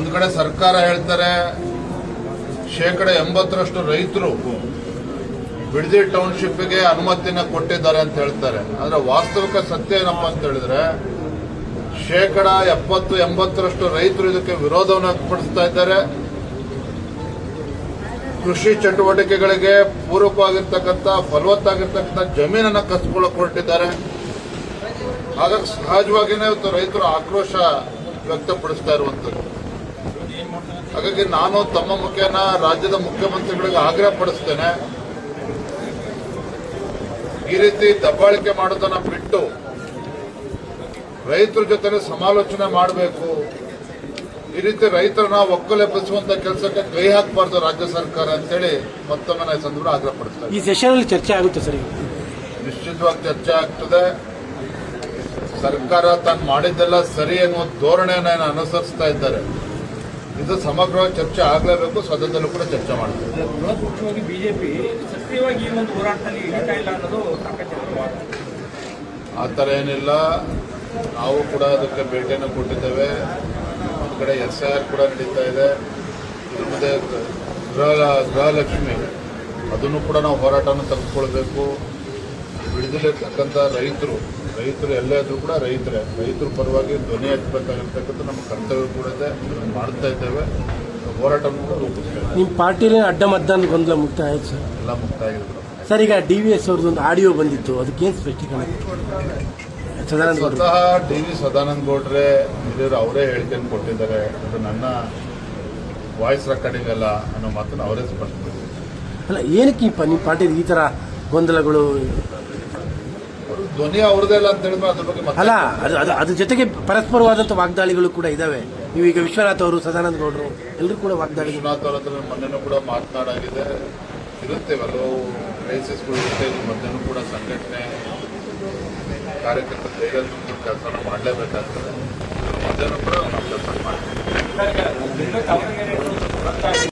ಒಂದು ಕಡೆ ಸರ್ಕಾರ ಹೇಳ್ತಾರೆ 80% ರೈತರು ಬಿಡದಿ ಟೌನ್ಶಿಪ್ಗೆ ಅನುಮತಿನ ಕೊಟ್ಟಿದ್ದಾರೆ ಅಂತ ಹೇಳ್ತಾರೆ. ಆದರೆ ವಾಸ್ತವಿಕ ಸತ್ಯ ಏನಪ್ಪಾ ಅಂತ ಹೇಳಿದ್ರೆ 70-80% ರೈತರು ಇದಕ್ಕೆ ವಿರೋಧವನ್ನು ವ್ಯಕ್ತಪಡಿಸ್ತಾ ಇದ್ದಾರೆ. ಕೃಷಿ ಚಟುವಟಿಕೆಗಳಿಗೆ ಪೂರಕವಾಗಿರ್ತಕ್ಕಂಥ ಫಲವತ್ತಾಗಿರ್ತಕ್ಕಂಥ ಜಮೀನನ್ನು ಕಸ್ಕೊಳ್ಳೋಕೆ ಹೊರಟಿದ್ದಾರೆ. ಹಾಗಾಗಿ ಸಹಜವಾಗಿಯೇ ಇವತ್ತು ರೈತರು ಆಕ್ರೋಶ ವ್ಯಕ್ತಪಡಿಸ್ತಾ ಇರುವಂಥದ್ದು. ಹಾಗಾಗಿ ನಾನು ತಮ್ಮ ಮುಖೇನ ರಾಜ್ಯದ ಮುಖ್ಯಮಂತ್ರಿಗಳಿಗೆ ಆಗ್ರಹ ಪಡಿಸ್ತೇನೆ, ಈ ರೀತಿ ದಬ್ಬಾಳಿಕೆ ಮಾಡೋದನ್ನ ಬಿಟ್ಟು ರೈತರ ಜೊತೆ ಸಮಾಲೋಚನೆ ಮಾಡಬೇಕು. ಈ ರೀತಿ ರೈತರನ್ನ ಒಕ್ಕಲೆಬ್ಬಿಸುವಂತ ಕೆಲಸಕ್ಕೆ ಕೈ ಹಾಕಬಾರ್ದು ರಾಜ್ಯ ಸರ್ಕಾರ ಅಂತೇಳಿ ಮತ್ತೊಮ್ಮೆ ನಾನು ಸಂದರ್ಭ ಆಗ್ರಹ ಪಡಿಸ್ತೇನೆ. ಈ ಸೆಷನ್ ಅಲ್ಲಿ ಚರ್ಚೆ ಆಗುತ್ತೆ ಸರ್? ನಿಶ್ಚಿತವಾಗಿ ಚರ್ಚೆ ಆಗ್ತದೆ. ಸರ್ಕಾರ ತಾನು ಮಾಡಿದ್ದೆಲ್ಲ ಸರಿ ಎನ್ನುವ ಧೋರಣೆಯನ್ನು ಅನುಸರಿಸ್ತಾ ಇದ್ದಾರೆ. ಇದು ಸಮಗ್ರವಾಗಿ ಚರ್ಚೆ ಆಗಲೇಬೇಕು. ಸದನದಲ್ಲೂ ಕೂಡ ಚರ್ಚೆ ಮಾಡ್ತಾರೆ. ಬೃಹತ್ ಬಿಜೆಪಿ ಸಕ್ರಿಯವಾಗಿ ಈ ಒಂದು ಹೋರಾಟದಲ್ಲಿ ಹಿಡಿತಾ ಇಲ್ಲ ಅನ್ನೋದು ಆ ಥರ ಏನಿಲ್ಲ. ನಾವು ಕೂಡ ಅದಕ್ಕೆ ಭೇಟಿಯನ್ನು ಕೊಟ್ಟಿದ್ದೇವೆ. ಒಂದು ಕಡೆ SIR ಕೂಡ ನಡೀತಾ ಇದೆ. ಇದ್ರ ಮುಂದೆ ಗೃಹಲಕ್ಷ್ಮಿ ಅದನ್ನು ಕೂಡ ನಾವು ಹೋರಾಟವನ್ನು ತೆಗೆದುಕೊಳ್ಬೇಕು. ಬಿಡದಿರ್ತಕ್ಕಂಥ ರೈತರು ಎಲ್ಲೇ ಇದ್ರೂ ಕೂಡ ರೈತರ ಪರವಾಗಿ ಧ್ವನಿ ಎತ್ತಬೇಕಾಗಿರ್ತಕ್ಕಂಥ ನಮ್ಮ ಕರ್ತವ್ಯ ಕೂಡ ಇದೆ. ಮಾಡ್ತಾ ಇದ್ದೇವೆ. ಹೋರಾಟವನ್ನು ಕೂಡ ರೂಪಿಸ್ತೇವೆ. ನಿಮ್ಮ ಪಾರ್ಟಿಯಲ್ಲಿ ಅಡ್ಡ ಮತದಾನ ಗೊಂದಲ ಮುಕ್ತಾಯ ಆಯ್ತು ಸರ್? ಎಲ್ಲ ಮುಕ್ತಾಯ ಆಗಿದೆ ಸರ್. ಈಗ DVS ಅವ್ರದ್ದೊಂದು ಆಡಿಯೋ ಬಂದಿತ್ತು, ಅದಕ್ಕೇನು ಸ್ಪಷ್ಟೀಕರಣ? ಸ್ವತಃ DV ಸದಾನಂದ ಗೌಡ್ರೆ ಹಿರಿಯರು ಅವರೇ ಹೇಳಿಕೆಯನ್ನು ಕೊಟ್ಟಿದ್ದಾರೆ. ಅದು ನನ್ನ ವಾಯ್ಸ್ ರೆಕಾರ್ಡಿಂಗ್ ಅಲ್ಲ ಅನ್ನೋ ಮಾತನ್ನು ಅವರೇ ಸ್ಪಷ್ಟಪಡಿಸಿದ್ದಾರೆ. ಅಲ್ಲ, ಏನಕ್ಕೆ ನಿಮ್ಮ ಪಾರ್ಟಿಯಲ್ಲಿ ಈ ಥರ ಗೊಂದಲಗಳು? ಧ್ವನಿ ಅವ್ರದೇ ಅಲ್ಲ ಅಂತ ಹೇಳಿದ್ರೆ ಅದ್ರ ಬಗ್ಗೆ ಅಲ್ಲ, ಅದ್ರ ಜೊತೆಗೆ ಪರಸ್ಪರವಾದಂಥ ವಾಗ್ದಾಳಿಗಳು ಕೂಡ ಇದಾವೆ. ನೀವೀಗ ವಿಶ್ವನಾಥ್ ಅವರು, ಸದಾನಂದ ಗೌಡರು ಎಲ್ಲರೂ ಕೂಡ ವಾಗ್ದಾಳಿ. ವಿಶ್ವನಾಥ್ ಅವ್ರ ಹತ್ರ ಮೊನ್ನೆನೂ ಕೂಡ ಮಾತನಾಡಾಗಿದೆ. ಇರುತ್ತೆ ಕೆಲವು ಕ್ರೈಸಿಸ್ಗಳು ಇರುತ್ತೆ. ಇದ್ರ ಮಧ್ಯನೂ ಕೂಡ ಸಂಘಟನೆ ಕಾರ್ಯಕರ್ತರ ಧೈರ್ಯ ಕೆಲಸ ಮಾಡಲೇಬೇಕಾಗ್ತದೆ.